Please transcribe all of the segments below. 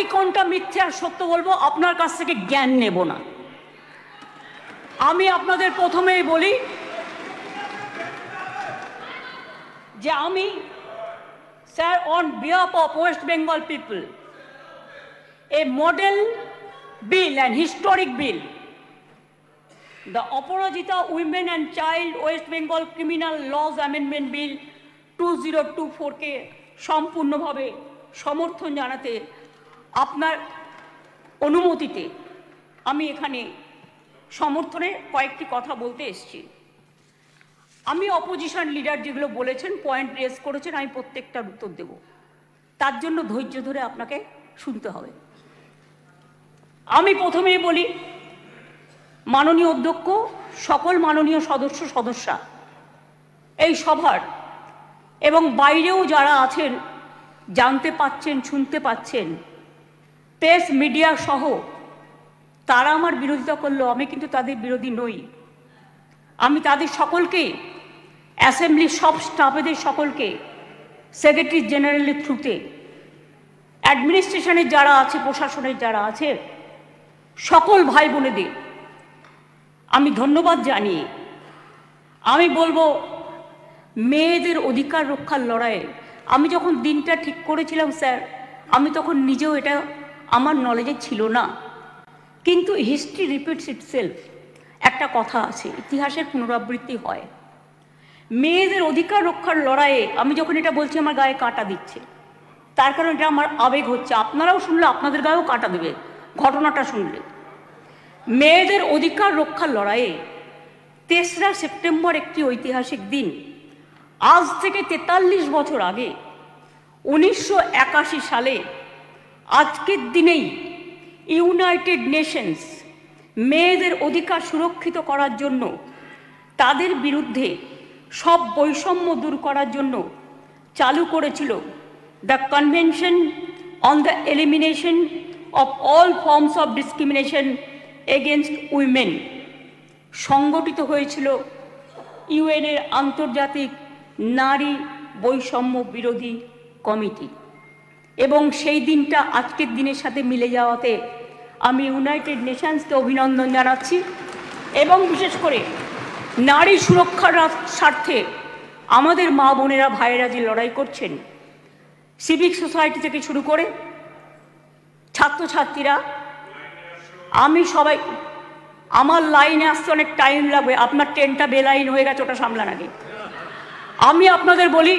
আমি কোনটা মিথ্যে আর সত্য বলবো, আপনার কাছ থেকে জ্ঞান নেব না। আমি আপনাদের প্রথমেই বলি যে আমি, sir, on behalf of West Bengal people, a model bill and historic bill, the Aparajita Women and Child West Bengal Criminal Laws Amendment Bill 2024 কে সম্পূর্ণভাবে সমর্থন জানাতে আপনার অনুমতিতে আমি এখানে সমর্থনে কয়েকটি কথা বলতে এসেছি। আমি অপোজিশন লিডার যেগুলো বলেছেন, পয়েন্ট রেজ করেছেন, আমি প্রত্যেকটার উত্তর দেব। তার জন্য ধৈর্য ধরে আপনাকে শুনতে হবে। আমি প্রথমেই বলি, মাননীয় অধ্যক্ষ, সকল মাননীয় সদস্যা, এই সভার এবং বাইরেও যারা আছেন, জানতে পাচ্ছেন, শুনতে পাচ্ছেন, প্রেস মিডিয়া সহ, তারা আমার বিরোধিতা করলো, আমি কিন্তু তাদের বিরোধী নই। আমি তাদের সকলকে, অ্যাসেম্বলির সব স্টাফেদের সকলকে, সেক্রেটারি জেনারেলের থ্রুতে, অ্যাডমিনিস্ট্রেশনের যারা আছে, প্রশাসনের যারা আছে, সকল ভাই বোনেদের আমি ধন্যবাদ জানিয়ে আমি বলবো, মেয়েদের অধিকার রক্ষার লড়াইয়ে আমি যখন দিনটা ঠিক করেছিলাম স্যার, আমি তখন নিজেও এটা আমার নলেজে ছিল না, কিন্তু হিস্ট্রি রিপিটস ইটসেলফ, একটা কথা আছে, ইতিহাসের পুনরাবৃত্তি হয়। মেয়েদের অধিকার রক্ষার লড়াইয়ে আমি যখন এটা বলছি, আমার গায়ে কাঁটা দিচ্ছে, তার কারণ এটা আমার আবেগ হচ্ছে। আপনারাও শুনলে আপনাদের গায়েও কাঁটা দেবে ঘটনাটা শুনলে। মেয়েদের অধিকার রক্ষার লড়াইয়ে 3রা সেপ্টেম্বর একটি ঐতিহাসিক দিন। আজ থেকে 43 বছর আগে 1981 সালে আজকের দিনেই ইউনাইটেড নেশনস মেয়েদের অধিকার সুরক্ষিত করার জন্য, তাদের বিরুদ্ধে সব বৈষম্য দূর করার জন্য চালু করেছিল the convention on the elimination of all forms of discrimination against women. সংগঠিত হয়েছিল ইউএনের আন্তর্জাতিক নারী বৈষম্য বিরোধী কমিটি, এবং সেই দিনটা আজকের দিনের সাথে মিলে যাওয়াতে আমি ইউনাইটেড নেশনসকে অভিনন্দন জানাচ্ছি। এবং বিশেষ করে নারী সুরক্ষার স্বার্থে আমাদের মা বোনেরা, ভাইয়েরা যে লড়াই করছেন, সিভিক সোসাইটি থেকে শুরু করে ছাত্রছাত্রীরা, আমি সবাই, আমার লাইনে আসতে অনেক টাইম লাগবে, আপনার ট্রেনটা বেলাইন হয়ে গেছে, ওটা সামলান আগে। আমি আপনাদের বলি,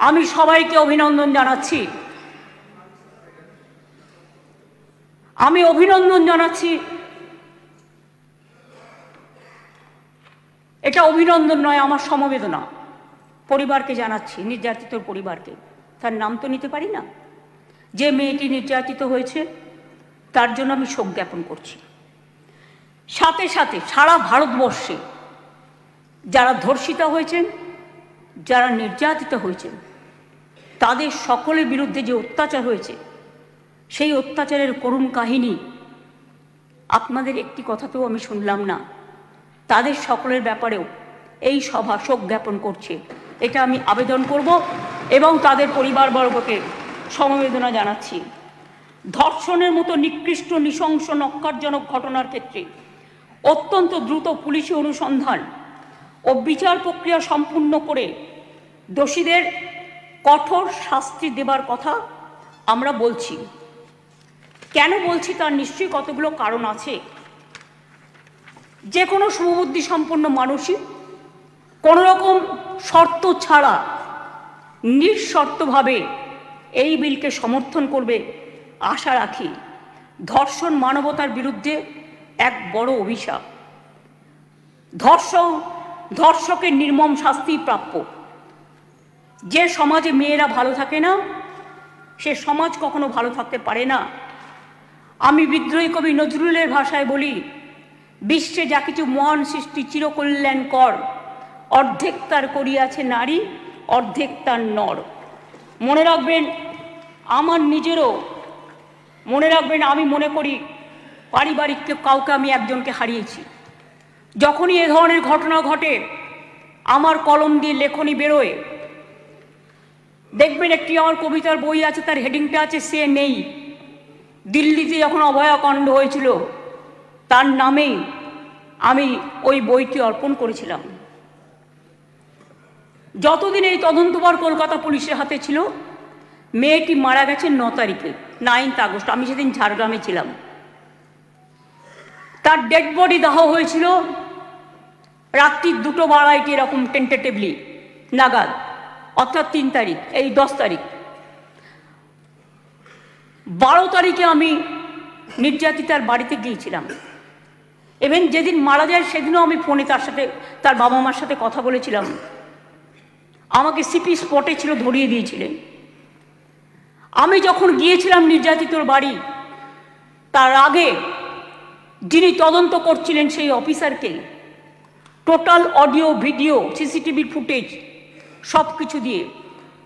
আমি সবাইকে অভিনন্দন জানাচ্ছি, আমি অভিনন্দন জানাচ্ছি। এটা অভিনন্দন নয়, আমার সমবেদনা পরিবারকে জানাচ্ছি, নির্যাতিত পরিবারকে। তার নাম তো নিতে পারি না, যে মেয়েটি নির্যাতিত হয়েছে তার জন্য আমি শোক জ্ঞাপন করছি। সাথে সাথে সারা ভারতবর্ষে যারা ধর্ষিতা হয়েছেন, যারা নির্যাতিত হয়েছেন, তাদের সকলের বিরুদ্ধে যে অত্যাচার হয়েছে, সেই অত্যাচারের করুণ কাহিনী আপনাদের একটি কথাতেও আমি শুনলাম না। তাদের সকলের ব্যাপারেও এই সভা শোক জ্ঞাপন করছে, এটা আমি আবেদন করব এবং তাদের পরিবারবর্গকে সমবেদনা জানাচ্ছি। ধর্ষণের মতো নিকৃষ্ট, নৃশংস, নক্কারজনক ঘটনার ক্ষেত্রে অত্যন্ত দ্রুত পুলিশি অনুসন্ধান ও বিচার প্রক্রিয়া সম্পূর্ণ করে দোষীদের কঠোর শাস্তি দেবার কথা আমরা বলছি। কেন বলছি তার নিশ্চয়ই কতগুলো কারণ আছে। যে কোনো শুভবুদ্ধি সম্পন্ন মানুষই কোনো রকম শর্ত ছাড়া নিঃশর্তভাবে এই বিলকে সমর্থন করবে আশা রাখি। ধর্ষণ মানবতার বিরুদ্ধে এক বড় অভিশাপ। ধর্ষকের নির্মম শাস্তি প্রাপ্য। যে সমাজে মেয়েরা ভালো থাকে না, সে সমাজ কখনো ভালো থাকতে পারে না। আমি বিদ্রোহী কবি নজরুলের ভাষায় বলি, বিশ্বে যা কিছু মহান সৃষ্টি চিরকল্যাণকর, অর্ধেক তার করিয়াছে নারী, অর্ধেক তার নর। মনে রাখবেন, আমার নিজেরও মনে রাখবেন, আমি মনে করি পারিবারিক কাউকে আমি একজনকে হারিয়েছি। যখনই এ ধরনের ঘটনা ঘটে, আমার কলম দিয়ে লেখনী বেরোয়। দেখবেন একটি আমার কবিতার বই আছে, তার হেডিংটা আছে সে নেই। দিল্লিতে যখন অভয়াকাণ্ড হয়েছিল তার নামেই আমি ওই বইটি অর্পণ করেছিলাম। যতদিন এই তদন্তভার কলকাতা পুলিশের হাতে ছিল, মেয়েটি মারা গেছে 9 তারিখে, 9 আগস্ট। আমি সেদিন ঝাড়গ্রামে ছিলাম। তার ডেড বডি দাহ হয়েছিল রাত্রি 2:02 এরকম টেন্টেটিভলি নাগাদ, অর্থাৎ 3 তারিখ, এই 10 তারিখ। 12 তারিখে আমি নির্যাতিতার বাড়িতে গিয়েছিলাম। ইভেন যেদিন মারা যায় সেদিনও আমি ফোনে তার সাথে, তার বাবা মার সাথে কথা বলেছিলাম। আমাকে সিপি স্পটে ছিল, ধরিয়ে দিয়েছিলেন। আমি যখন গিয়েছিলাম নির্যাতিতর বাড়ি, তার আগে যিনি তদন্ত করছিলেন সেই অফিসারকে টোটাল অডিও, ভিডিও, সিসিটিভির ফুটেজ সব কিছু দিয়ে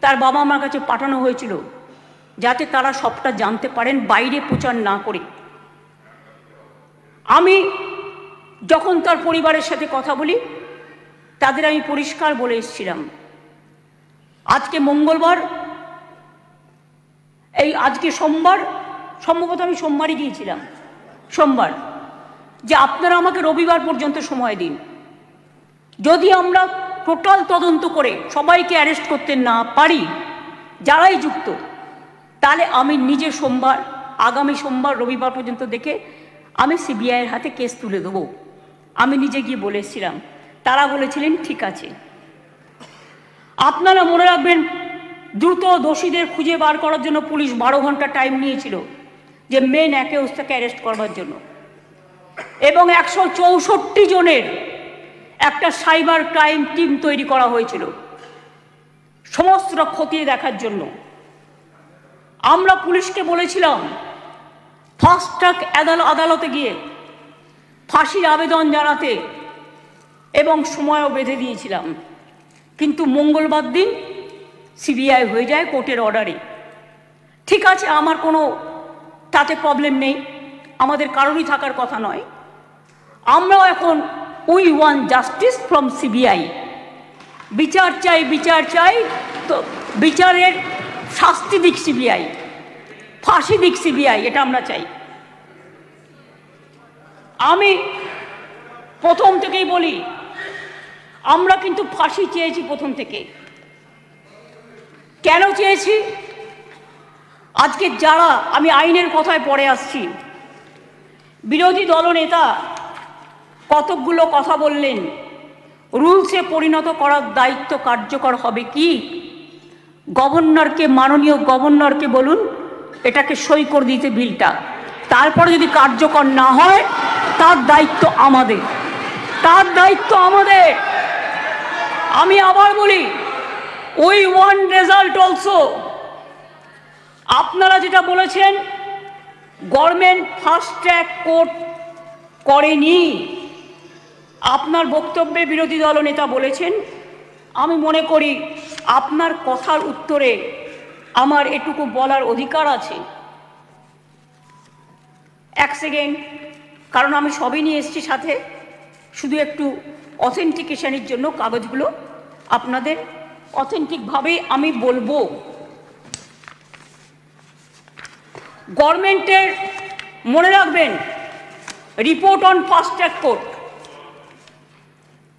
তার বাবা মার কাছে পাঠানো হয়েছিল, যাতে তারা সবটা জানতে পারেন, বাইরে প্রচার না করে। আমি যখন তার পরিবারের সাথে কথা বলি, তাদের আমি পরিষ্কার বলে এসেছিলাম, আজকে মঙ্গলবার, এই আজকে সোমবার, সম্ভবত আমি সোমবারই গিয়েছিলাম, সোমবার, যে আপনারা আমাকে রবিবার পর্যন্ত সময় দিন। যদি আমরা টোটাল তদন্ত করে সবাইকে অ্যারেস্ট করতে না পারি, যারাই যুক্ত, তাহলে আমি নিজে সোমবার, আগামী সোমবার, রবিবার পর্যন্ত দেখে আমি সিবিআইয়ের হাতে কেস তুলে দেবো। আমি নিজে গিয়ে বলে এসেছিলাম। তারা বলেছিলেন ঠিক আছে। আপনারা মনে রাখবেন, দ্রুত দোষীদের খুঁজে বার করার জন্য পুলিশ 12 ঘন্টা টাইম নিয়েছিল, যে মেন অ্যাকিউজটাকে অ্যারেস্ট করবার জন্য, এবং 164 জনের একটা সাইবার ক্রাইম টিম তৈরি করা হয়েছিল সমস্ত খতিয়ে দেখার জন্য। আমরা পুলিশকে বলেছিলাম ফাস্ট ট্র্যাক আদালতে গিয়ে ফাঁসির আবেদন জানাতে, এবং সময়ও বেঁধে দিয়েছিলাম। কিন্তু মঙ্গলবার দিন সিবিআই হয়ে যায় কোর্টের অর্ডারে। ঠিক আছে, আমার কোনো তাতে প্রবলেম নেই, আমাদের কারোরই থাকার কথা নয়। আমরাও এখন we want justice from CBI. বিচার চাই, বিচার চাই, তো বিচারের শাস্তি দিক সিবিআই, ফাঁসি দিক সিবিআই, এটা আমরা চাই। আমি প্রথম থেকেই বলি, আমরা কিন্তু ফাঁসি চেয়েছি প্রথম থেকে। কেন চেয়েছি? আজকে যারা, আমি আইনের কথায় পরে আসছি, বিরোধী দলনেতা কতকগুলো কথা বললেন, রুলসে পরিণত করার দায়িত্ব কার্যকর হবে কি? গভর্নরকে, মাননীয় গভর্নরকে বলুন এটাকে সই করে দিতে বিলটা, তারপরে যদি কার্যকর না হয় তার দায়িত্ব আমাদের, তার দায়িত্ব আমাদের। আমি আবার বলি, উই ওয়ান্ট রেজাল্ট অলসো। আপনারা যেটা বলেছেন গভর্নমেন্ট ফাস্ট ট্র্যাক কোর্ট করেনি, আপনার বক্তব্যে বিরোধী দলনেতা বলেছেন। আমি মনে করি আপনার কথার উত্তরে আমার এটুকু বলার অধিকার আছে। এক সেকেন্ড, কারণ আমি সবই নিয়ে এসেছি সাথে, শুধু একটু অথেন্টিকেশনের জন্য কাগজগুলো আপনাদের অথেন্টিকভাবে আমি বলবো। গভর্নমেন্টের, মনে রাখবেন, report on fast track court,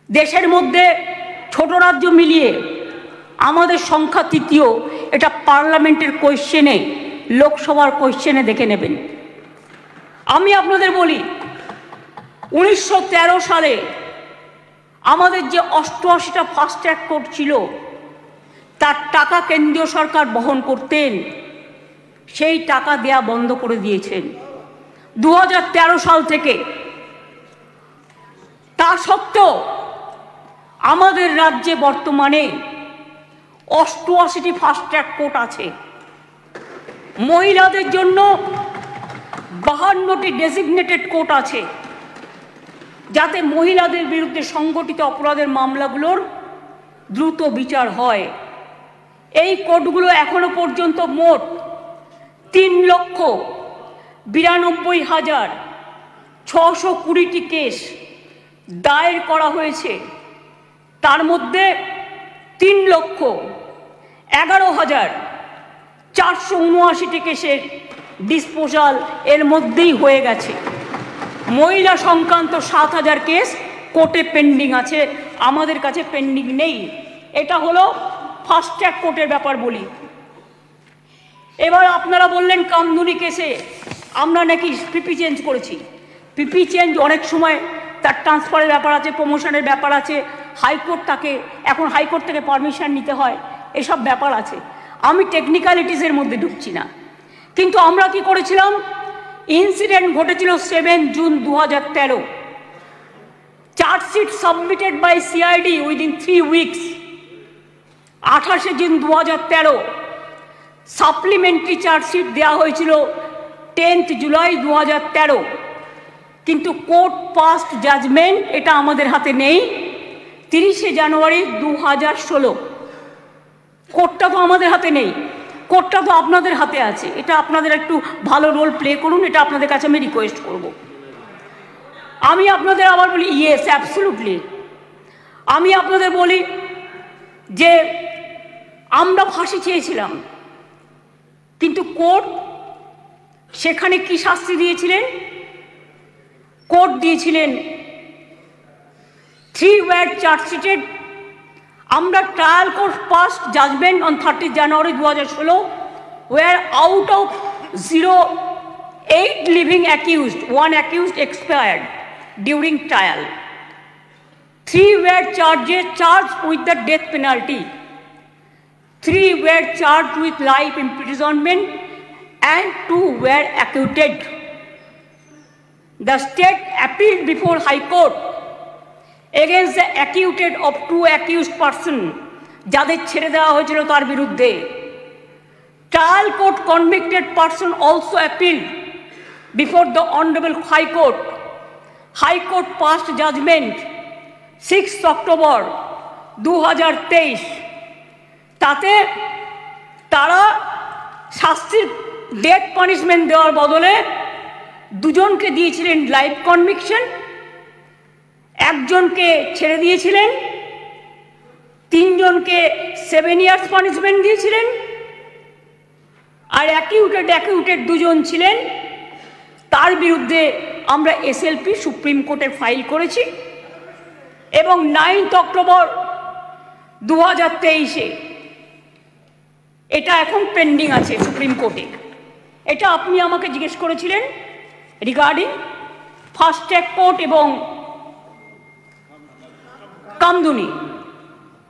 দেশের মধ্যে ছোট রাজ্য মিলিয়ে আমাদের সংখ্যা 3য়। এটা পার্লামেন্টের কোয়েশ্চেনে, লোকসভার কোয়েশ্চেনে দেখে নেবেন। আমি আপনাদের বলি, 1913 সালে আমাদের যে 88টা ফাস্ট ট্র্যাক কোর্ট ছিল, তার টাকা কেন্দ্রীয় সরকার বহন করতেন, সেই টাকা দেয়া বন্ধ করে দিয়েছেন 2013 সাল থেকে। তা সত্ত্বেও আমাদের রাজ্যে বর্তমানে 88টি ফাস্ট ট্র্যাক কোর্ট আছে। মহিলাদের জন্য 52টি ডেজিগনেটেড কোর্ট আছে, যাতে মহিলাদের বিরুদ্ধে সংগঠিত অপরাধের মামলাগুলোর দ্রুত বিচার হয়। এই কোর্টগুলো এখনো পর্যন্ত মোট 3,92,620টি কেস দায়ের করা হয়েছে। তার মধ্যে 3,11,479টি কেসের ডিসপোজাল এর মধ্যেই হয়ে গেছে। মহিলা সংক্রান্ত 7,000 কেস কোর্টে পেন্ডিং আছে, আমাদের কাছে পেন্ডিং নেই। এটা হলো ফাস্ট ট্র্যাক কোর্টের ব্যাপার বলি। এবার আপনারা বললেন কামদুনি কেসে আমরা নাকি পিপি চেঞ্জ করেছি। পিপি চেঞ্জ অনেক সময় তার ট্রান্সফারের ব্যাপার আছে, প্রমোশনের ব্যাপার আছে, হাইকোর্ট তাকে এখন হাইকোর্ট থেকে পারমিশন নিতে হয়, এসব ব্যাপার আছে। আমি টেকনিক্যালিটিসের মধ্যে ঢুকছি না। কিন্তু আমরা কি করেছিলাম, ইনসিডেন্ট ঘটেছিল 7 June 2013। Chargesheet submitted by CID within 3 weeks. 28 June 2013 supplementary chargesheet দেওয়া হয়েছিল 10 জুলাই 2013। কিন্তু কোর্ট পাস্ট জাজমেন্ট এটা আমাদের হাতে নেই 30 জানুয়ারি 2016। কোর্টটা তো আমাদের হাতে নেই, কোর্টটা তো আপনাদের হাতে আছে। এটা আপনাদের একটু ভালো রোল প্লে করুন, এটা আপনাদের কাছে আমি রিকোয়েস্ট করব। আমি আপনাদের আবার বলি, ইয়েস অ্যাবসলিউটলি, আমি আপনাদের বলি যে আমরা ফাঁসি চেয়েছিলাম, কিন্তু কোর্ট সেখানে কি শাস্তি দিয়েছিলেন? কোর্ট দিয়েছিলেন 3 were চার্জশিটেড। আমরা trial court past judgment on 30 January 2016, where out of 8 living accused, 1 accused expired during trial. 3 were charged with the death penalty. 3 were charged with life imprisonment and 2 were acquitted. The state appealed before High Court against the acquitted of 2 accused persons, যাদের ছেড়ে দেওয়া হয়েছিল তার বিরুদ্ধে। Trial court convicted person also appealed before the Honorable High Court. High Court passed judgment 6 October 2023। তাতে তারা শাস্তির death punishment দেওয়ার বদলে 2 জনকে দিয়েছিলেন লাইফ কনভিকশন, 1 জনকে ছেড়ে দিয়েছিলেন, 3 জনকে 7 years পানিশমেন্ট দিয়েছিলেন, আর অ্যাকিউটেড 2 জন ছিলেন, তার বিরুদ্ধে আমরা এসএলপি সুপ্রিম কোর্টে ফাইল করেছি এবং 9 অক্টোবর 2023 এটা এখন পেন্ডিং আছে সুপ্রিম কোর্টে। এটা আপনি আমাকে জিজ্ঞেস করেছিলেন রিগার্ডিং ফাস্ট ট্র্যাক কোর্ট এবং কামদুনি।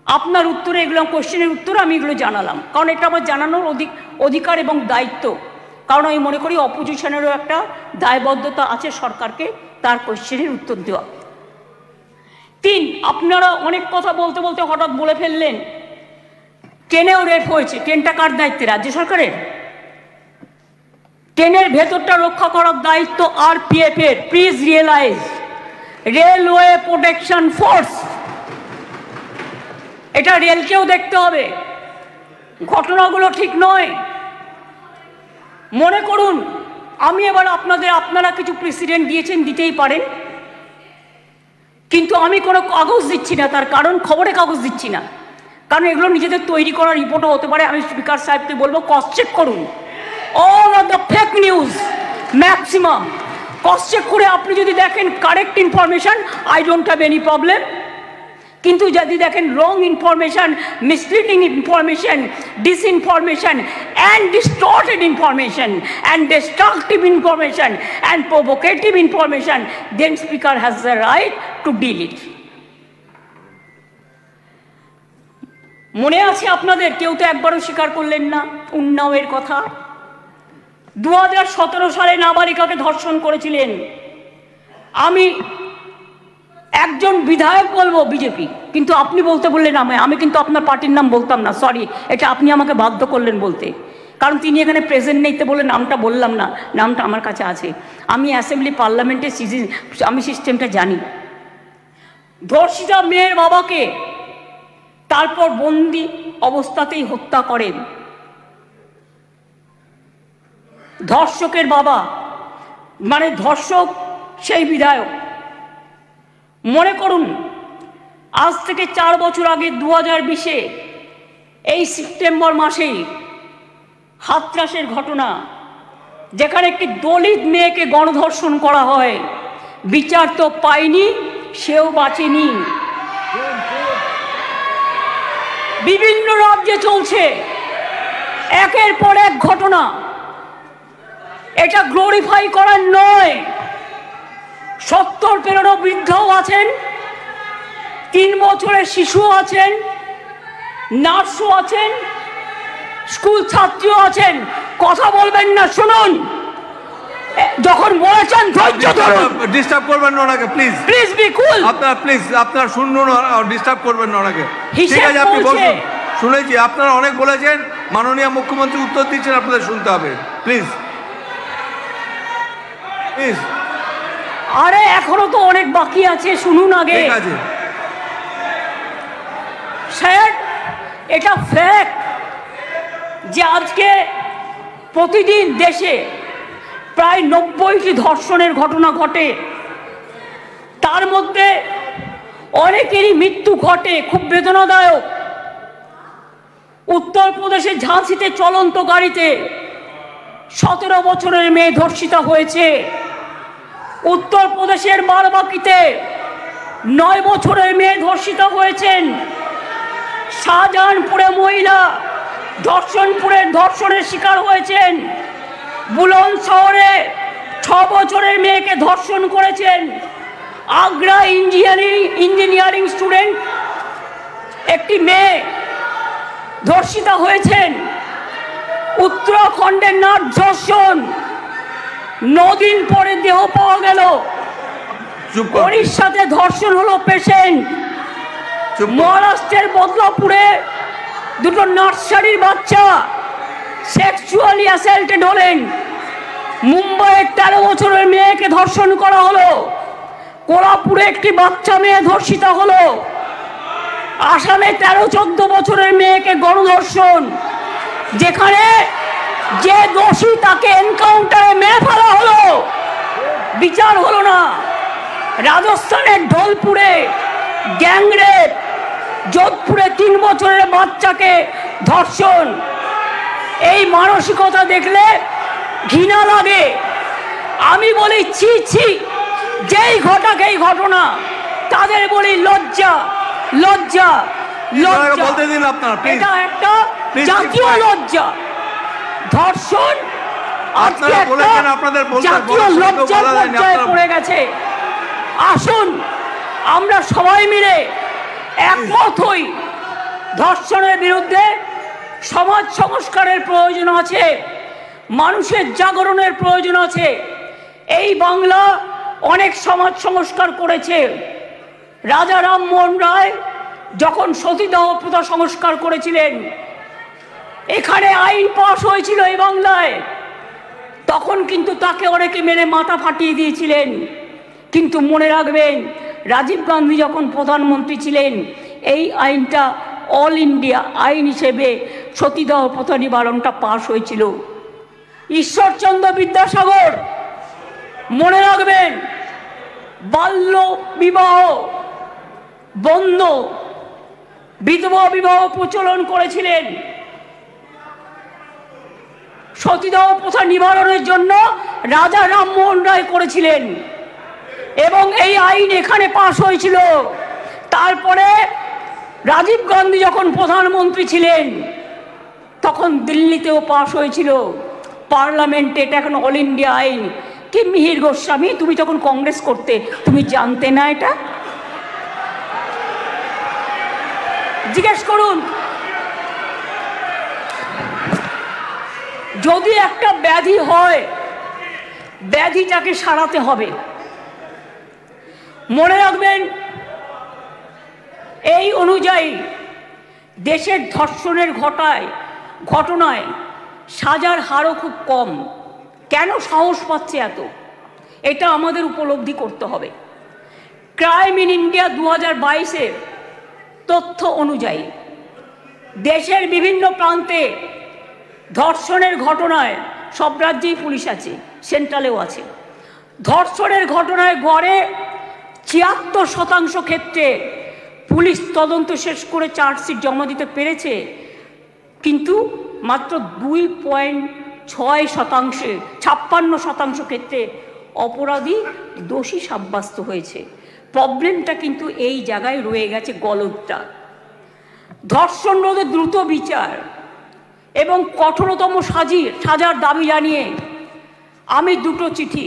আপনার উত্তরে এগুলো কোশ্চেনের উত্তরে আমি এগুলো জানালাম, কারণ এটা আমার জানানোর অধিকার এবং দায়িত্ব। কারণ আমি মনে করি অপোজিশনেরও একটা দায়বদ্ধতা আছে সরকারকে তার কোশ্চেনের উত্তর দেওয়া। 3, আপনারা অনেক কথা বলতে বলতে হঠাৎ বলে ফেললেন ট্রেনেও রেপ হয়েছে। ট্রেনটা কার দায়িত্বে? রাজ্য সরকারের। ট্রেনের ভেতরটা রক্ষা করার দায়িত্ব আরপিএফ এর। Please realise, railway protection force. এটা রেলকেও দেখতে হবে, ঘটনাগুলো ঠিক নয়। মনে করুন আমি এবার আপনারা কিছু প্রেসিডেন্ট দিয়েছেন, দিতেই পারেন, কিন্তু আমি কোনো কাগজ দিচ্ছি না। তার কারণ খবরে কাগজ দিচ্ছি না, কারণ এগুলো নিজেদের তৈরি করা রিপোর্টও হতে পারে। আমি স্পিকার সাহেবকে বলবো ক্রস চেক করুন all of the fake news, maximum cross check করে আপনি যদি দেখেন correct information, I don't have any problem. কিন্তু যদি দেখেন wrong information, misleading information, disinformation and distorted information and destructive information and provocative information, then speaker has the right to deal it. মনে আছে আপনাদের? কেউ তো একবারও স্বীকার করলেন না উন্নাওয়ের কথা। 2017 সালে নাবালিকাকে ধর্ষণ করেছিলেন। আমি একজন বিধায়ক বলবো বিজেপি, কিন্তু আপনি বলতে বললেন আমি কিন্তু আপনার পার্টির নাম বলতাম না, সরি, এটা আপনি আমাকে বাধ্য করলেন বলতে, কারণ তিনি এখানে প্রেজেন্ট নেই তো বলে নামটা বললাম না। নামটা আমার কাছে আছে, আমি অ্যাসেম্বলি পার্লামেন্টের আমি সিস্টেমটা জানি। ধর্ষিতা মেয়ের বাবাকে তারপর বন্দি অবস্থাতেই হত্যা করেন ধর্ষকের বাবা, মানে ধর্ষক সেই বিধায়ক। মনে করুন আজ থেকে 4 বছর আগে 2020-এ এই সেপ্টেম্বর মাসেই হাতরাসের ঘটনা, যেখানে একটি দলিত মেয়েকে গণধর্ষণ করা হয়, বিচার তো পায়নি, সেও বাঁচেনি। বিভিন্ন রাজ্যে চলছে একের পর এক ঘটনা। এটা গ্লোরিফাই করার নয়। 70 পেরোনো বৃদ্ধও আছেন, 3 বছরের শিশু আছেন, নার্সও আছেন, স্কুল ছাত্রীও আছেন। কথা বলবেন না, শুনুন। যখন বলেছেন ধৈর্য ধরুন, ডিস্টার্ব করবেন না ওনাকে, প্লিজ প্লিজ বি কুল। আপনারা শুনুন, ডিস্টার্ব করবেন না ওনাকে। ঠিক আছে, আপনি বলুন। শুনেছি আপনারা অনেক বলেছেন, মাননীয় মুখ্যমন্ত্রী উত্তর দিচ্ছেন, আপনাদের শুনতে হবে। Please please. আরে এখনো তো অনেক বাকি আছে, শুনুন আগে। ঠিক আছে স্যার, এটা ফ্যাক্ট যে আজকে প্রতিদিন দেশে প্রায় 90টি ধর্ষণের ঘটনা ঘটে। তার মধ্যে অনেকেরই মৃত্যু ঘটে, খুব বেদনাদায়ক। উত্তরপ্রদেশের ঝাঁসিতে চলন্ত গাড়িতে 17 বছরের মেয়ে ধর্ষিতা হয়েছে। উত্তরপ্রদেশের বারাবাঁকিতে 9 বছরের মেয়ে ধর্ষিতা হয়েছেন। শাহজাহানপুরে মহিলা ধর্ষণের শিকার হয়েছেন। বুলন শহরে 6 বছরের মেয়েকে ধর্ষণ করেছেন। আগ্রা ইঞ্জিনিয়ারিং স্টুডেন্ট একটি মেয়ে ধর্ষিতা হয়েছেন। উত্তরাখণ্ডের নাট ধর্ষণ, 9 দিন পরে দেহ পাওয়া গেল। ওড়িশাতে ধর্ষণ হলো পেশেন্ট। মহারাষ্ট্রের বদলাপুরে 2 নার্সারির বাচ্চা সেক্সুয়ালি অ্যাসাল্টেড হলেন। মুম্বাইয়ের 13 বছরের মেয়েকে ধর্ষণ করা হলো। কোলাপুরে একটি বাচ্চা মেয়ে ধর্ষিতা হলো। আসামে 13-14 বছরের মেয়েকে গণধর্ষণ, যেখানে যে দোষী তাকে এনকাউন্টারে মেরে ফেলা হলো, বিচার হলো না। রাজস্থানের ঢোলপুরে গ্যাংরেপ, যোধপুরে 3 বছরের বাচ্চাকে ধর্ষণ। এই মানসিকতা দেখলে ঘৃণা লাগে। আমি বলি ছি ছি, যেই ঘটাক এই ঘটনা, তাদের বলি লজ্জা লজ্জা লজ্জা। এটা একটা জাতীয় লজ্জা। ধর্ষণ আজকে জাতীয় লজ্জার পর্যায়ে পড়ে গেছে। আসুন আমরা সবাই মিলে একমত হই, ধর্ষণের বিরুদ্ধে সমাজ সংস্কারের প্রয়োজন আছে, মানুষের জাগরণের প্রয়োজন আছে। এই বাংলা অনেক সমাজ সংস্কার করেছে। রাজা রামমোহন রায় যখন সতীদাহ প্রথা সংস্কার করেছিলেন, এখানে আইন পাশ হয়েছিল এই বাংলায়, তখন কিন্তু তাকে অনেকে মেরে মাথা ফাটিয়ে দিয়েছিলেন। কিন্তু মনে রাখবেন, রাজীব গান্ধী যখন প্রধানমন্ত্রী ছিলেন, এই আইনটা অল ইন্ডিয়া আইন হিসেবে সতীদাহ প্রথা নিবারণটা পাশ হয়েছিল। ঈশ্বরচন্দ্র বিদ্যাসাগর, মনে রাখবেন, বাল্য বিবাহ বন্ধ, বিধবা বিবাহ প্রচলন করেছিলেন। সতীদাহ প্রথা নিবারণের জন্য রাজা রামমোহন রায় করেছিলেন এবং এই আইন এখানে পাশ হয়েছিল। তারপরে রাজীব গান্ধী যখন প্রধানমন্ত্রী ছিলেন, তখন দিল্লিতেও পাশ হয়েছিল পার্লামেন্টে। এটা এখন অল ইন্ডিয়া আইন। কি মিহির গোস্বামী, তুমি তখন কংগ্রেস করতে, তুমি জানতে না এটা? জিজ্ঞেস করুন। যদি একটা ব্যাধি হয়, ব্যাধিটাকে সারাতে হবে। মনে রাখবেন, এই অনুযায়ী দেশের ধর্ষণের ঘটনায় সাজার হারও খুব কম। কেন সাহস পাচ্ছে এত, এটা আমাদের উপলব্ধি করতে হবে। ক্রাইম ইন ইন্ডিয়া 2022-এর তথ্য অনুযায়ী দেশের বিভিন্ন প্রান্তে ধর্ষণের ঘটনায়, সব রাজ্যেই পুলিশ আছে, সেন্ট্রালেও আছে, ধর্ষণের ঘটনায় গড়ে 76% ক্ষেত্রে পুলিশ তদন্ত শেষ করে চার্জশিট জমা দিতে পেরেছে। কিন্তু মাত্র 2.6 56% ক্ষেত্রে অপরাধী দোষী সাব্যস্ত হয়েছে। প্রবলেমটা কিন্তু এই জায়গায় রয়ে গেছে, গলদটা। ধর্ষণ রোধে দ্রুত বিচার এবং কঠোরতম সাজার দাবি জানিয়ে আমি 2টো চিঠি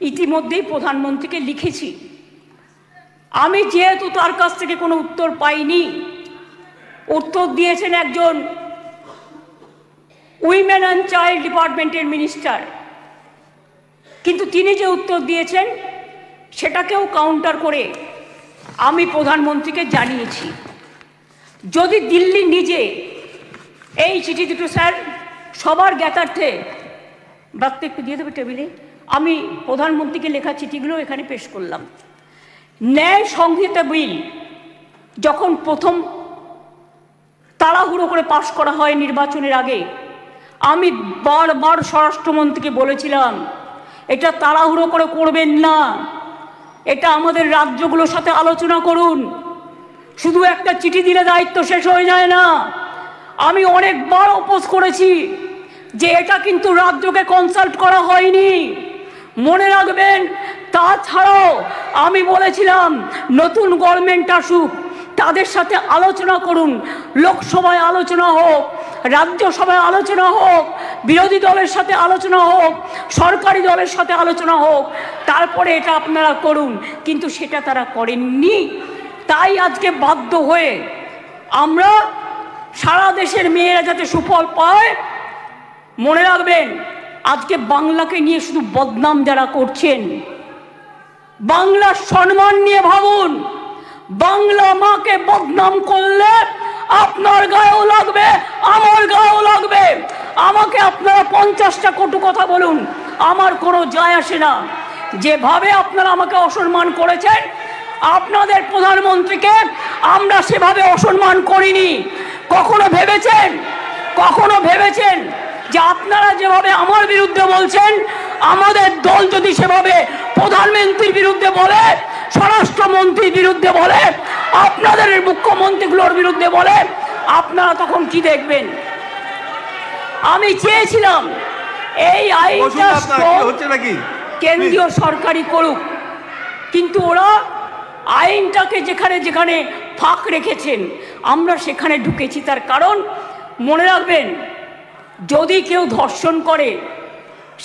ইতিমধ্যেই প্রধানমন্ত্রীকে লিখেছি। আমি যেহেতু তার কাছ থেকে কোনো উত্তর পাইনি, উত্তর দিয়েছেন একজন উইমেন অ্যান্ড চাইল্ড ডিপার্টমেন্টের মিনিস্টার, কিন্তু তিনি যে উত্তর দিয়েছেন সেটাকেও কাউন্টার করে আমি প্রধানমন্ত্রীকে জানিয়েছি। যদি দিল্লি নিজে এই চিঠি দুটো, স্যার সবার জ্ঞাতার্থে বার্তা একটু দিয়ে দেবে টেবিলে, আমি প্রধানমন্ত্রীকে লেখা চিঠিগুলো এখানে পেশ করলাম। ন্যায় সংহিতা বিল যখন প্রথম তাড়াহুড়ো করে পাশ করা হয় নির্বাচনের আগে, আমি বারবার স্বরাষ্ট্রমন্ত্রীকে বলেছিলাম এটা তাড়াহুড়ো করে করবেন না, এটা আমাদের রাজ্যগুলোর সাথে আলোচনা করুন, শুধু একটা চিঠি দিলে দায়িত্ব শেষ হয়ে যায় না। আমি অনেকবার অপোজ করেছি যে এটা কিন্তু রাজ্যকে কনসাল্ট করা হয়নি, মনে রাখবেন। তাছাড়াও আমি বলেছিলাম নতুন গভর্নমেন্ট আসুক, তাদের সাথে আলোচনা করুন, লোকসভায় আলোচনা হোক, রাজ্যসভায় আলোচনা হোক, বিরোধী দলের সাথে আলোচনা হোক, সরকারি দলের সাথে আলোচনা হোক, তারপরে এটা আপনারা করুন। কিন্তু সেটা তারা করেননি। তাই আজকে বাধ্য হয়ে আমরা সারা দেশের মেয়েরা যাতে সুফল পায়, মনে রাখবেন আজকে বাংলাকে নিয়ে শুধু বদনাম যারা করছেন, বাংলার সম্মান নিয়ে ভাবুন। বাংলা মাকে বদনাম করলে আপনার গায়েও লাগবে, আমার গায়েও লাগবে। আমাকে আপনারা 50টা কটু কথা বলুন, আমার কোনো যায় আসে না। যেভাবে আপনারা আমাকে অসম্মান করেছেন, আপনাদের প্রধানমন্ত্রীকে আমরা সেভাবে অসম্মান করিনি। কখনো ভেবেছেন যে আপনারা যেভাবে আমার বিরুদ্ধে বলছেন, আমাদের দল যদি সেভাবে প্রধানমন্ত্রীর বিরুদ্ধে বলে, স্বরাষ্ট্রমন্ত্রীর বিরুদ্ধে বলে, আপনাদের মুখ্যমন্ত্রীগুলোর বিরুদ্ধে বলে, আপনারা তখন কি দেখবেন? আমি চেয়েছিলাম এই আইনটা কেন্দ্রীয় সরকারই করুক, কিন্তু ওরা আইনটাকে যেখানে যেখানে ফাঁক রেখেছেন আমরা সেখানে ঢুকেছি। তার কারণ মনে রাখবেন, যদি কেউ ধর্ষণ করে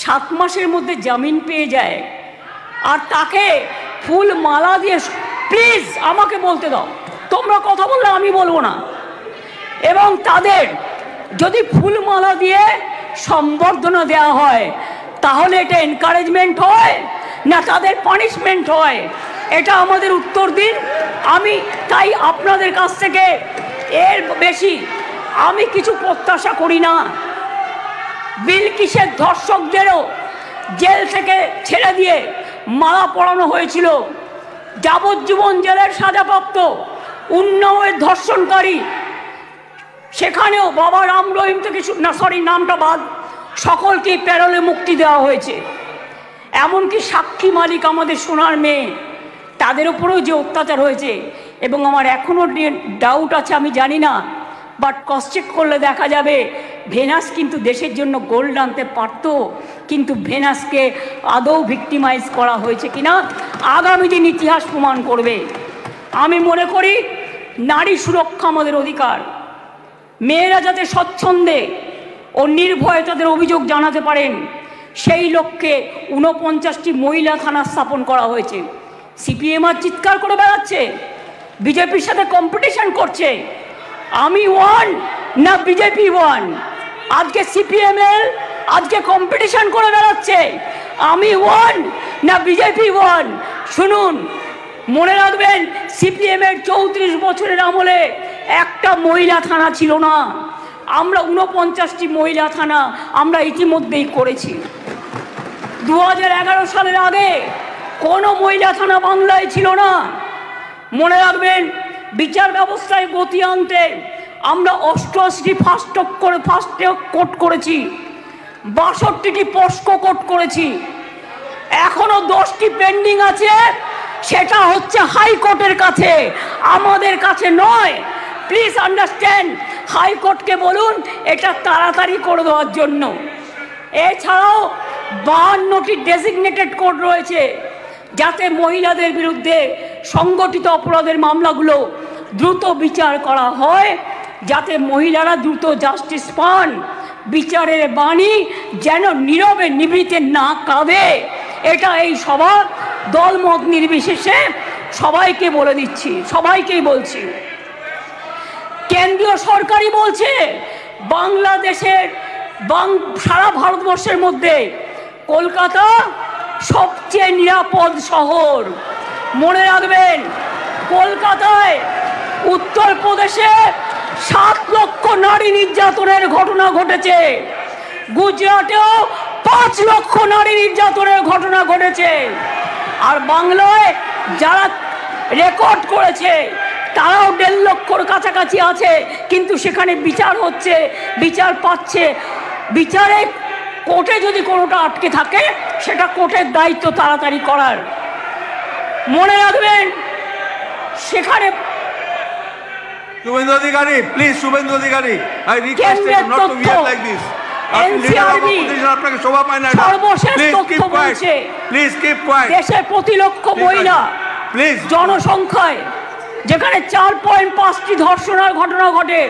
7 মাসের মধ্যে জামিন পেয়ে যায়, আর তাকে ফুল মালা দিয়ে, প্লিজ আমাকে বলতে দাও, তোমরা কথা বললে আমি বলবো না, এবং তাদের যদি ফুল মালা দিয়ে সম্বর্ধনা দেওয়া হয়, তাহলে এটা এনকারেজমেন্ট হয় না তাদের পানিশমেন্ট হয়? এটা আমাদের উত্তর দিন। আমি তাই আপনাদের কাছ থেকে এর বেশি আমি কিছু প্রত্যাশা করি না। বিলকিসের ধর্ষকদেরও জেল থেকে ছেড়ে দিয়ে মালা পরানো হয়েছিল, যাবজ্জীবন জেলের সাজাপ্রাপ্ত উন্নাওয়ের ধর্ষণকারী, সেখানেও বাবা রাম রহিম থেকে নামটা বাদ, সকলকে প্যারোলে মুক্তি দেওয়া হয়েছে। এমনকি সাক্ষী মালিক আমাদের সোনার মেয়ে, তাদের উপরেও যে অত্যাচার হয়েছে, এবং আমার এখনও ডাউট আছে, আমি জানি না, বাট ক্রস চেক করলে দেখা যাবে ভেনাস কিন্তু দেশের জন্য গোল্ড আনতে পারত, কিন্তু ভেনাসকে আদৌ ভিক্টিমাইজ করা হয়েছে কিনা আগামী দিন ইতিহাস প্রমাণ করবে। আমি মনে করি নারী সুরক্ষা আমাদের অধিকার। মেয়েরা যাতে স্বচ্ছন্দে ও নির্ভয়ে তাদের অভিযোগ জানাতে পারেন, সেই লক্ষ্যে 49টি মহিলা থানা স্থাপন করা হয়েছে। সিপিএম আর চিৎকার করে বেড়াচ্ছে, বিজেপির সাথে কম্পিটিশন করছে। আমি ওয়ান না বিজেপি ওয়ান? আজকে সিপিএমএল আজকে কম্পিটিশন করে বেড়াচ্ছে, আমি ওয়ান না বিজেপি ওয়ান? শুনুন, মনে রাখবেন সিপিএমের 34 বছরের আমলে একটা মহিলা থানা ছিল না। আমরা 49টি মহিলা থানা আমরা ইতিমধ্যেই করেছি। 2011 সালের আগে কোনো মহিলা থানা বাংলায় ছিল না। মনে রাখবেন বিচার ব্যবস্থায় গতি আনতে আমরা 88টি ফাস্ট ট্র্যাক কোর্ট করেছি, 62টি পস্কো কোর্ট করেছি, এখনো 10টি পেন্ডিং আছে। সেটা হচ্ছে হাইকোর্টের কাছে, আমাদের কাছে নয়। প্লিজ আন্ডারস্ট্যান্ড, হাইকোর্টকে বলুন এটা তাড়াতাড়ি করে দেওয়ার জন্য। এছাড়াও 52টি ডেজিগনেটেড কোর্ট রয়েছে, যাতে মহিলাদের বিরুদ্ধে সংগঠিত অপরাধের মামলাগুলো দ্রুত বিচার করা হয়, যাতে মহিলারা দ্রুত জাস্টিস পান, বিচারের বাণী যেন নীরবে নিভৃতে না কাঁদে। এটা এই সভা দলমত নির্বিশেষে সবাইকে বলে দিচ্ছি, সবাইকেই বলছি। কেন্দ্রীয় সরকারই বলছে বাংলাদেশের সারা ভারতবর্ষের মধ্যে কলকাতা সবচেয়ে নিরাপদ শহর। মনে রাখবেন, কলকাতায় উত্তরপ্রদেশে 7 লক্ষ নারী নির্যাতনের ঘটনা ঘটেছে, গুজরাটেও 5 লক্ষ নারী নির্যাতনের ঘটনা ঘটেছে, আর বাংলায় যারা রেকর্ড করেছে তারাও 1.5 লক্ষর কাছাকাছি আছে, কিন্তু সেখানে বিচার হচ্ছে, বিচার পাচ্ছে। বিচারে কোর্টে যদি কোনোটা আটকে থাকে সেটা কোর্টের দায়িত্ব তাড়াতাড়ি করার। মনে রাখবেন, সেখানে Suvendu Adhikari, please, Suvendu Adhikari, I request you not to behave like this. আপনাকে শোভা পায় না। সর্বশেষ তথ্য বলছে, প্লিজ কিপ কোয়াইট। দেশের প্রতি লক্ষ মহিলা প্লিজ জনসংখ্যায় যেখানে 4.5টি ধর্ষণের ঘটনা ঘটে,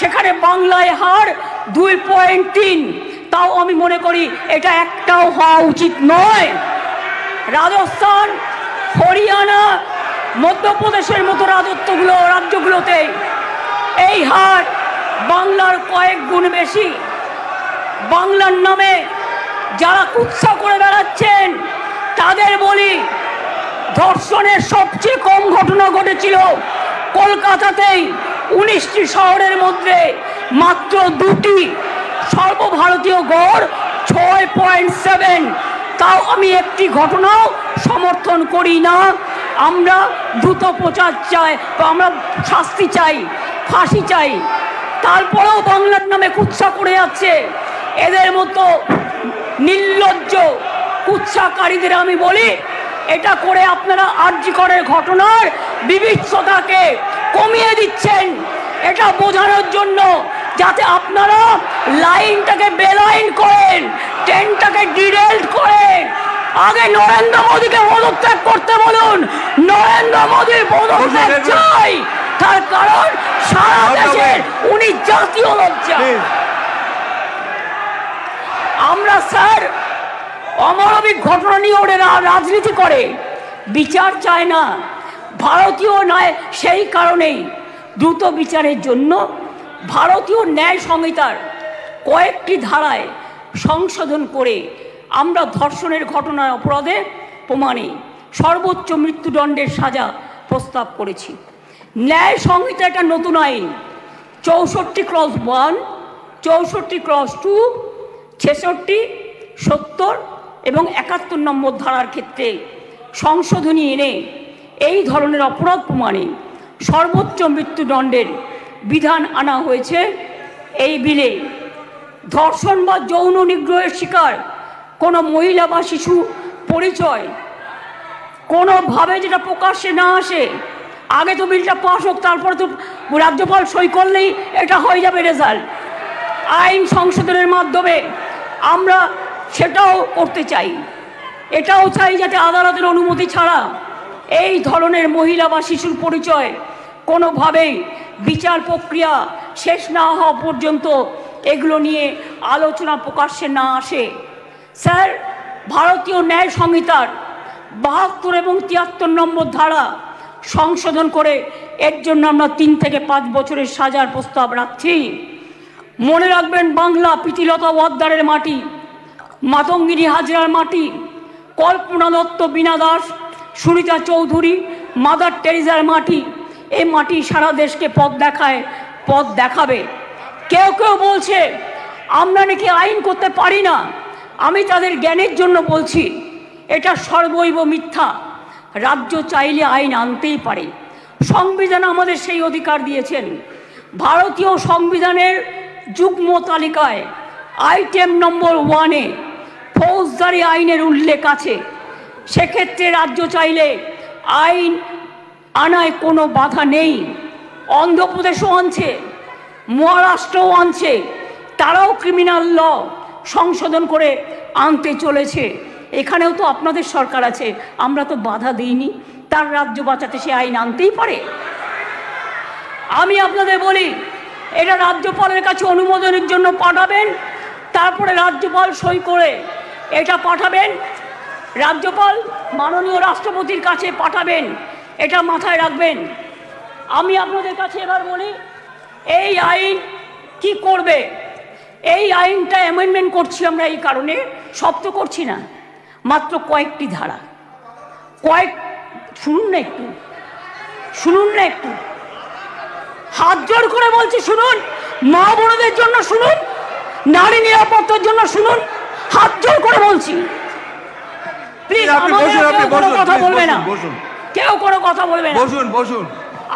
সেখানে বাংলায় হার 2.3। তাও আমি মনে করি এটা একটাও হওয়া উচিত নয়। রাজস্থান, হরিয়ানা, মধ্যপ্রদেশের মতো রাজ্যগুলোতে এই হার বাংলার কয়েক গুণ বেশি। বাংলার নামে যারা কুৎসা করে বেড়াচ্ছেন তাদের বলি, ধর্ষণের সবচেয়ে কম ঘটনা ঘটেছিল কলকাতাতেই, 19টি শহরের মধ্যে মাত্র 2টি, সর্বভারতীয় গড় 6.7। তাও আমি একটি ঘটনাও সমর্থন করি না। আমরা দ্রুত প্রচার চাই, আমরা শাস্তি চাই, ফাঁসি চাই। তারপরেও বাংলার নামে কুৎসা করে যাচ্ছে এদের মতো নির্লজ্জ কুৎসাকারীদের আমি বলি, এটা করে আপনারা আরজিকরের ঘটনার বিভৎসতাকে কমিয়ে দিচ্ছেন, এটা বোঝানোর জন্য যাতে আপনারা লাইনটাকে বেলাইন করেন, ট্রেনটাকে ডিরেল্ট করেন। আগে নরেন্দ্র মোদীকে পদত্যাগ করতে বলুন, নরেন্দ্র মোদীর পদত্যাগ চাই, তার কারণ সারা দেশের উনি জাতীয় লজ্জা। আমরা স্যার অমানবিক ঘটনা নিয়ে ওরা রাজনীতি করে, বিচার চায় না, ভারতীয় নয়। সেই কারণেই দ্রুত বিচারের জন্য ভারতীয় ন্যায় সংহিতার কয়েকটি ধারায় সংশোধন করে আমরা ধর্ষণের ঘটনার অপরাধে প্রমাণে সর্বোচ্চ মৃত্যুদণ্ডের সাজা প্রস্তাব করেছি। ন্যায় সংহিতা একটা নতুন আইন 64(1), 64(2), 66, 70 এবং 71 নম্বর ধারার ক্ষেত্রে সংশোধনী এনে এই ধরনের অপরাধ প্রমাণে সর্বোচ্চ মৃত্যুদণ্ডের বিধান আনা হয়েছে এই বিলে। ধর্ষণ বা যৌন নিগ্রহের শিকার কোনো মহিলা বা শিশু পরিচয় কোনোভাবে যেটা প্রকাশ্যে না আসে, আগে তো বিলটা পাস হোক, তারপরে তো রাজ্যপাল সই করলেই এটা হয়ে যাবে রেজাল্ট। আইন সংশোধনের মাধ্যমে আমরা সেটাও করতে চাই। এটাও চাই যাতে আদালতের অনুমতি ছাড়া এই ধরনের মহিলা বা শিশুর পরিচয় কোনোভাবেই বিচার প্রক্রিয়া শেষ না হওয়া পর্যন্ত এগুলো নিয়ে আলোচনা প্রকাশ্যে না আসে। স্যার, ভারতীয় ন্যায় সংহিতার 72 এবং 73 নম্বর ধারা সংশোধন করে এর জন্য আমরা 3 থেকে 5 বছরের সাজার প্রস্তাব রাখছি। মনে রাখবেন, বাংলা প্রীতিলতা ওয়াদ্দারের মাটি, মাতঙ্গিনী হাজরার মাটি, কল্পনা দত্ত, বীণা দাস, সুনিতা চৌধুরী, মাদার টেরিজার মাটি। এই মাটি সারা দেশকে পথ দেখায়, পথ দেখাবে। কেউ কেউ বলছে আমরা নাকি আইন করতে পারি না। আমি তাদের জ্ঞানের জন্য বলছি, এটা সর্বৈব মিথ্যা। রাজ্য চাইলে আইন আনতেই পারে, সংবিধান আমাদের সেই অধিকার দিয়েছেন। ভারতীয় সংবিধানের যুগ্ম তালিকায় আইটেম নম্বর 1-এ ফৌজদারি আইনের উল্লেখ আছে। সেক্ষেত্রে রাজ্য চাইলে আইন আনায় কোনো বাধা নেই। অন্ধ্রপ্রদেশও আনছে, মহারাষ্ট্রও আনছে, তারাও ক্রিমিনাল ল সংশোধন করে আনতে চলেছে। এখানেও তো আপনাদের সরকার আছে, আমরা তো বাধা দিইনি। তার রাজ্য বাঁচাতে সে আইন আনতেই পারে। আমি আপনাদের বলি, এটা রাজ্যপালের কাছে অনুমোদনের জন্য পাঠাবেন, তারপরে রাজ্যপাল সই করে এটা পাঠাবেন, রাজ্যপাল মাননীয় রাষ্ট্রপতির কাছে পাঠাবেন। এটা মাথায় রাখবেন। আমি আপনাদের কাছে এবার বলি, এই আইন কি করবে? এই আইনটা অ্যামেন্ডমেন্ট করছি আমরা এই কারণে, সব তো করছি না, মাত্র কয়েকটি ধারা, শুনুন না একটু, শুনুন না একটু, হাত জোর করে বলছি শুনুন, মা বোনদের জন্য শুনুন, নারী নিরাপত্তার জন্য শুনুন, হাত জোর করে বলছি। প্লিজ কোনো কথা বলবে না, কেউ কোনো কথা বলবে না, বসুন বসুন,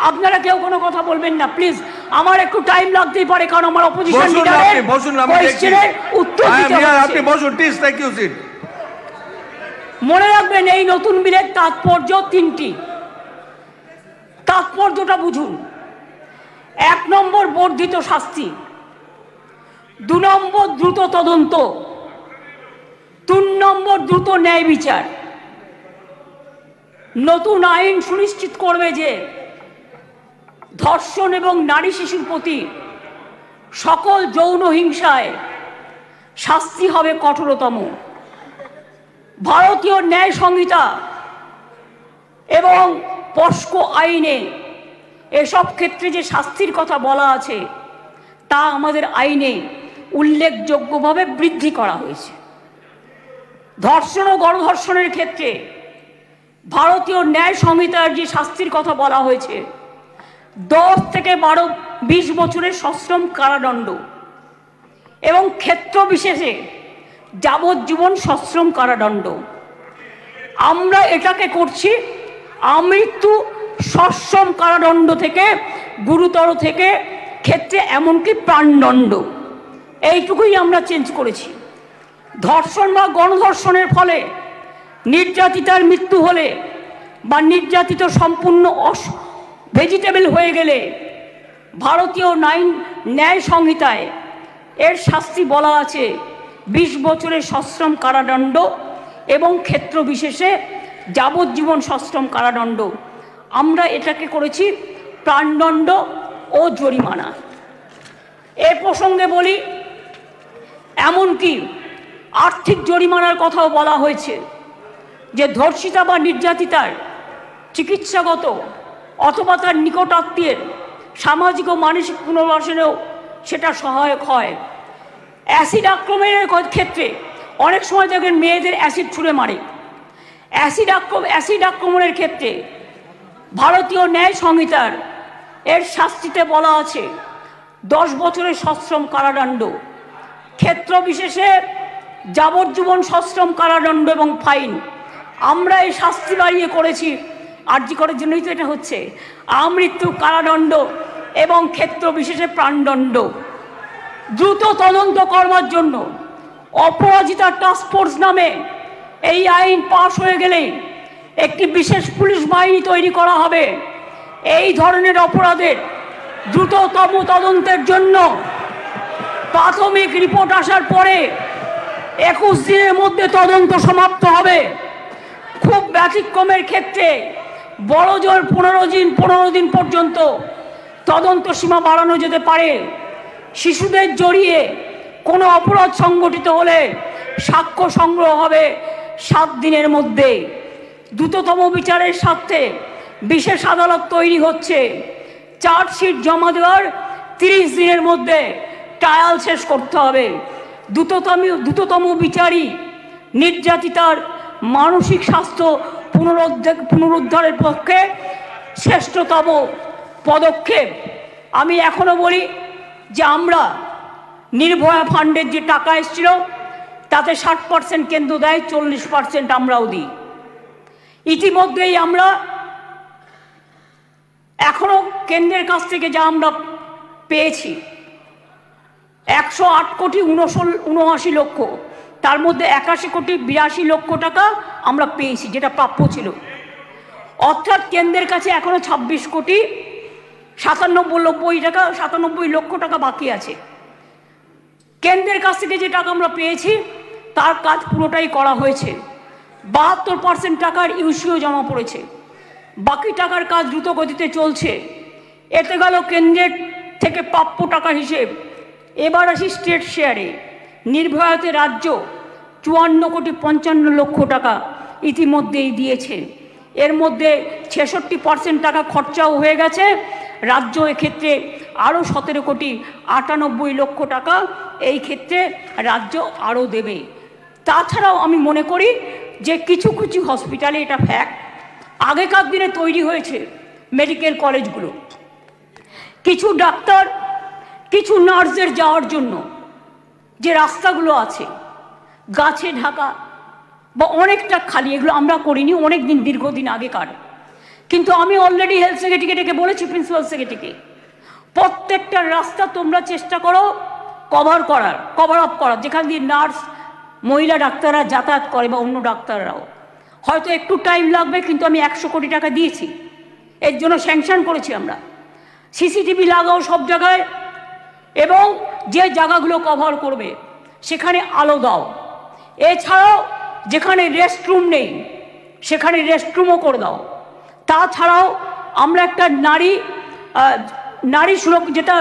আপনারা কেউ কোনো কথা বলবেন না প্লিজ। আমার একটু টাইম লাগতেই পারে, কারণ আমার অপোজিশন লিডারের কোশ্চেনের উত্তর দিতে হবে। আপনি বসুন প্লিজ, থ্যাংক ইউ সিট। মনে রাখবেন, এই নতুন বিলের তাৎপর্য তিনটি। তাৎপর্যটা বুঝুন। 1 নম্বর বর্ধিত শাস্তি, 2 নম্বর দ্রুত তদন্ত, 3 নম্বর দ্রুত ন্যায় বিচার। নতুন আইন সুনিশ্চিত করবে যে ধর্ষণ এবং নারী শিশুর প্রতি সকল যৌন হিংসায় শাস্তি হবে কঠোরতম। ভারতীয় ন্যায় সংহিতা এবং পস্কো আইনে এসব ক্ষেত্রে যে শাস্তির কথা বলা আছে তা আমাদের আইনে উল্লেখযোগ্যভাবে বৃদ্ধি করা হয়েছে। ধর্ষণ ও গণধর্ষণের ক্ষেত্রে ভারতীয় ন্যায় সংহিতার যে শাস্তির কথা বলা হয়েছে 10 থেকে 20 বছরের সশ্রম কারাদণ্ড এবং ক্ষেত্র বিশেষে যাবজ্জীবন সশ্রম কারাদণ্ড। আমরা এটাকে করছি আমৃত্যু সশ্রম কারাদণ্ড থেকে গুরুতর থেকে ক্ষেত্রে এমনকি প্রাণদণ্ড, এইটুকুই আমরা চেঞ্জ করেছি। ধর্ষণ বা গণধর্ষণের ফলে নির্যাতিতার মৃত্যু হলে বা নির্যাতিত সম্পূর্ণ ভেজিটেবল হয়ে গেলে ভারতীয় ন্যায় সংহিতায় এর শাস্তি বলা আছে 20 বছরের সশ্রম কারাদণ্ড এবং ক্ষেত্র বিশেষে যাবজ্জীবন সশ্রম কারাদণ্ড। আমরা এটাকে করেছি প্রাণদণ্ড ও জরিমানা। এ প্রসঙ্গে বলি, এমনকি আর্থিক জরিমানার কথাও বলা হয়েছে, যে ধর্ষিতা বা নির্যাতিতার চিকিৎসাগত অথবা তার নিকটাত্মীয়ের সামাজিক ও মানসিক পুনর্বাসনেও সেটা সহায়ক হয়। অ্যাসিড আক্রমণের ক্ষেত্রে অনেক সময় দেখেন মেয়েদের অ্যাসিড ছুঁড়ে মারে। অ্যাসিড আক্রমণের ক্ষেত্রে ভারতীয় ন্যায় সংহিতার এর শাস্তিতে বলা আছে 10 বছরের সশ্রম কারাদণ্ড, ক্ষেত্র বিশেষে যাবজ্জীবন সশ্রম কারাদণ্ড এবং ফাইন। আমরা এই শাস্তি বাড়িয়ে করেছি, আরজি করার জন্যই তো এটা হচ্ছে, আমৃত্যু কারাদণ্ড এবং ক্ষেত্র বিশেষে প্রাণদণ্ড। দ্রুত তদন্ত করবার জন্য অপরাজিতা টাস্কফোর্স নামে এই আইন পাশ হয়ে গেলে একটি বিশেষ পুলিশ বাহিনী তৈরি করা হবে। এই ধরনের অপরাধের দ্রুততম তদন্তের জন্য প্রাথমিক রিপোর্ট আসার পরে 21 দিনের মধ্যে তদন্ত সমাপ্ত হবে। খুব ব্যতিক্রমের ক্ষেত্রে বড় জোর 15 দিন পর্যন্ত তদন্ত সীমা বাড়ানো যেতে পারে। শিশুদের জড়িয়ে কোনো অপরাধ সংগঠিত হলে সাক্ষ্য সংগ্রহ হবে 7 দিনের মধ্যে। দ্রুততম বিচারের স্বার্থে বিশেষ আদালত তৈরি হচ্ছে। চার্জশিট জমা দেওয়ার 30 দিনের মধ্যে ট্রায়াল শেষ করতে হবে। দ্রুততম বিচারই নির্যাতিতার মানসিক স্বাস্থ্য পুনরুদ্ধারের পক্ষে শ্রেষ্ঠতম পদক্ষেপ। আমি এখনো বলি যে আমরা নির্ভয়া ফান্ডের যে টাকা এসেছিল তাতে 60% কেন্দ্র দেয়, 40% আমরাও দিই। ইতিমধ্যেই আমরা এখনো কেন্দ্রের কাছ থেকে যা আমরা পেয়েছি 108 কোটি 79 লক্ষ, তার মধ্যে 81 কোটি 82 লক্ষ টাকা আমরা পেয়েছি, যেটা প্রাপ্য ছিল। অর্থাৎ কেন্দ্রের কাছে এখনো 26 কোটি 97 লক্ষ টাকা বাকি আছে। কেন্দ্রের কাছ থেকে যে টাকা আমরা পেয়েছি তার কাজ পুরোটাই করা হয়েছে। 72% টাকার ইউসিও জমা পড়েছে, বাকি টাকার কাজ দ্রুত গতিতে চলছে। এতে গেল কেন্দ্রের থেকে প্রাপ্য টাকার হিসেব। এবার আসি স্টেট শেয়ারে। নির্ভয়াতে রাজ্য 54,55,00,000 টাকা ইতিমধ্যেই দিয়েছে। এর মধ্যে 66% টাকা খরচাও হয়ে গেছে। রাজ্য এক্ষেত্রে আরও 17,98,00,000 টাকা এই ক্ষেত্রে রাজ্য আরও দেবে। তাছাড়াও আমি মনে করি যে কিছু কিছু হসপিটালে, এটা ফ্যাক্ট, আগেকার দিনে তৈরি হয়েছে মেডিকেল কলেজগুলো, কিছু ডাক্তার কিছু নার্সদের যাওয়ার জন্য যে রাস্তাগুলো আছে গাছে ঢাকা বা অনেকটা খালি, এগুলো আমরা করিনি, অনেক দিন দীর্ঘদিন আগেকার। কিন্তু আমি অলরেডি হেলথ সেক্রেটারিকে ডেকে বলেছি, প্রিন্সিপাল সেক্রেটারিকে, প্রত্যেকটা রাস্তা তোমরা চেষ্টা করো কভার আপ করার, যেখান দিয়ে নার্স মহিলা ডাক্তাররা যাতায়াত করে বা অন্য ডাক্তাররাও। হয়তো একটু টাইম লাগবে, কিন্তু আমি 100 কোটি টাকা দিয়েছি, এর জন্য স্যাংশন করেছি আমরা। সিসিটিভি লাগাও সব জায়গায়, এবং যে জায়গাগুলো কভার করবে সেখানে আলো দাও। এছাড়াও যেখানে রেস্টরুম নেই সেখানে রেস্টরুমও করে দাও। তাছাড়াও আমরা একটা নারী সুরক্ষা, যেটা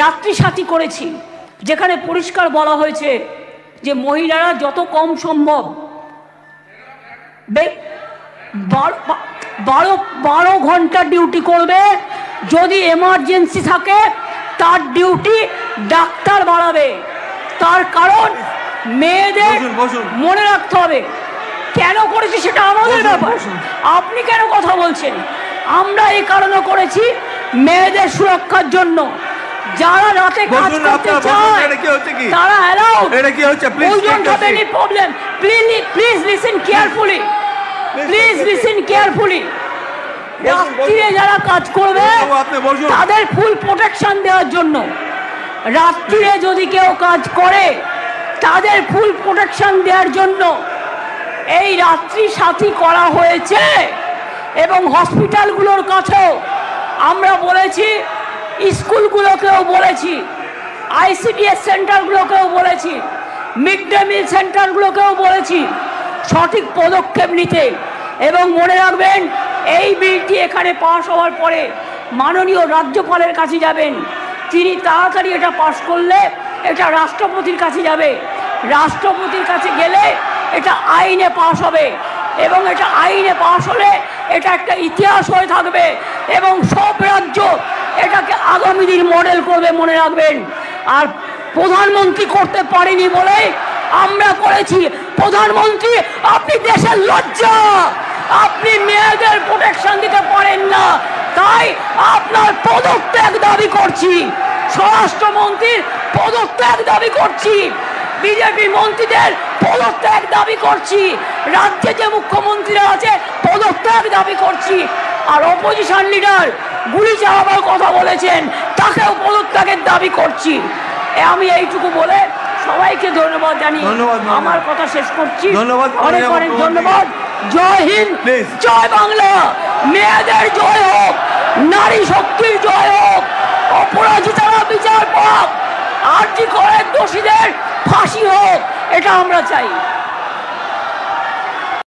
রাত্রি সাথী করেছি, যেখানে পরিষ্কার বলা হয়েছে যে মহিলারা যত কম সম্ভব 12 ঘন্টা ডিউটি করবে। যদি এমার্জেন্সি থাকে তার ডিউটি ডাক্তার বাড়াবে। তার কারণ মেয়েদের মনে রাখতে হবে কেন করেছি, সেটা আমাদের ব্যাপার। আপনি কেন কথা বলছেন? আমরা এই কারণে করেছি মেয়েদের সুরক্ষার জন্য। যারা রাতে কাজ করতে চায় তারা অ্যালাউড। প্লিজ লিসেন কেয়ারফুলি, রাত্রিরে যারা কাজ করবে তাদের ফুল প্রোটেকশন দেওয়ার জন্য। রাত্রিরে যদি কেউ কাজ করে তাদের ফুল প্রোটেকশন দেওয়ার জন্য এই রাত্রি সাথী করা হয়েছে। এবং হসপিটালগুলোর কাছেও আমরা বলেছি, স্কুলগুলোকেও বলেছি, ICDS সেন্টারগুলোকেও বলেছি, মিড ডে মিল সেন্টারগুলোকেও বলেছি সঠিক পদক্ষেপ নিতে। এবং মনে রাখবেন, এই বিলটি এখানে পাস হওয়ার পরে মাননীয় রাজ্যপালের কাছে যাবেন। তিনি তাড়াতাড়ি এটা পাস করলে এটা রাষ্ট্রপতির কাছে যাবে। রাষ্ট্রপতির কাছে গেলে এটা আইনে পাস হবে, এবং এটা আইনে পাস হলে এটা একটা ইতিহাস হয়ে থাকবে, এবং সব রাজ্য এটাকে আগামী দিন মডেল করবে, মনে রাখবেন। আর প্রধানমন্ত্রী করতে পারেনি বলে আমরা করেছি। প্রধানমন্ত্রী, আপনি দেশের লজ্জা, আপনি মেয়েদের প্রোটেকশন দিতে পারেন না, তাই আপনার পদত্যাগ দাবি করছি। স্বরাষ্ট্রমন্ত্রীর পদত্যাগ দাবি করছি, বিজেপি মন্ত্রীদের পদত্যাগ দাবি করছি, রাজ্যে যে মুখ্যমন্ত্রীরা আছে পদত্যাগ দাবি করছি। আর অপোজিশন লিডার গুলি চালাবার কথা বলেছেন, তাকেও পদত্যাগের দাবি করছি। আমি এইটুকু বলে সবাইকে ধন্যবাদ জানিয়ে আমার কথা শেষ করছি। অনেক অনেক ধন্যবাদ। জয় হিন্দ, জয় বাংলা। মেয়েদের জয় হোক, নারী শক্তির জয় হোক, অপরাজিতারা বিচার পাক, আরজি করে দোষীদের ফাঁসি হোক, এটা আমরা চাই।